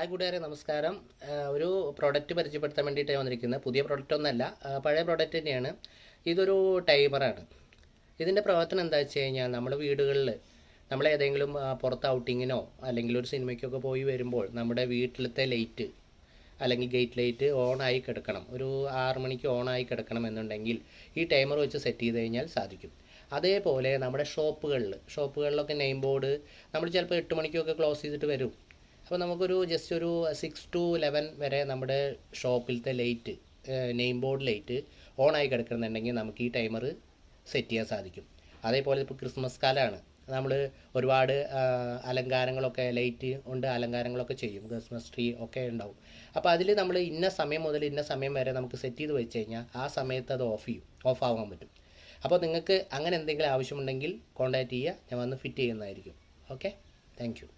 Hi കൂട്ടുകാരെ നമസ്കാരം. ഒരു പ്രോഡക്റ്റ് പരിചയപ്പെടുത്താൻ വേണ്ടിയിട്ടാണ് വന്നിരിക്കുന്നത്. പുതിയ പ്രോഡക്റ്റ് ഒന്നല്ല, പഴയ പ്രോഡക്റ്റ് തന്നെയാണ്. ഇതൊരു ടൈമറാണ്. ഇതിൻ്റെ പ്രവർത്തനം എന്താ വെച്ച് കഴിഞ്ഞാൽ നമ്മുടെ വീടുകളിൽ നമ്മൾ ഏതെങ്കിലും പുറത്ത് ഔട്ടിങ്ങിനോ അല്ലെങ്കിൽ ഒരു സിനിമയ്ക്കൊക്കെ പോയി വരുമ്പോൾ നമ്മുടെ വീട്ടിലത്തെ ലൈറ്റ് അല്ലെങ്കിൽ ഗേറ്റ് ലൈറ്റ് ഓണായി കിടക്കണം. ഒരു 6 മണിക്ക് ഓണായി കിടക്കണം എന്നുണ്ടെങ്കിൽ ഈ ടൈമർ വെച്ച് സെറ്റ് ചെയ്ത് കഴിഞ്ഞാൽ സാധിക്കും. അതേപോലെ നമ്മുടെ ഷോപ്പുകളിലൊക്കെ നെയിം ബോർഡ് നമ്മൾ ചിലപ്പോൾ 8 മണിക്കൊക്കെ ക്ലോസ് ചെയ്തിട്ട് വരും. അപ്പോൾ നമുക്കൊരു ജസ്റ്റ് ഒരു 6 to 11 വരെ നമ്മുടെ ഷോപ്പിലത്തെ ലൈറ്റ്, നെയിം ബോർഡ് ലൈറ്റ് ഓണായി കിടക്കുന്നുണ്ടെങ്കിൽ നമുക്ക് ഈ ടൈമർ സെറ്റ് ചെയ്യാൻ സാധിക്കും. അതേപോലെ ഇപ്പോൾ ക്രിസ്മസ് കാലമാണ്, നമ്മൾ ഒരുപാട് അലങ്കാരങ്ങളൊക്കെ ലൈറ്റ് കൊണ്ട് അലങ്കാരങ്ങളൊക്കെ ചെയ്യും, ക്രിസ്മസ് ട്രീ ഒക്കെ ഉണ്ടാവും. അപ്പോൾ അതിൽ നമ്മൾ ഇന്ന സമയം മുതൽ ഇന്ന സമയം വരെ നമുക്ക് സെറ്റ് ചെയ്ത് വെച്ച് കഴിഞ്ഞാൽ ആ സമയത്ത് അത് ഓഫ് ആവാൻ പറ്റും. അപ്പോൾ നിങ്ങൾക്ക് അങ്ങനെ എന്തെങ്കിലും ആവശ്യമുണ്ടെങ്കിൽ കോൺടാക്റ്റ് ചെയ്യുക, ഞാൻ വന്ന് ഫിറ്റ് ചെയ്യുന്നതായിരിക്കും. Okay, thank you.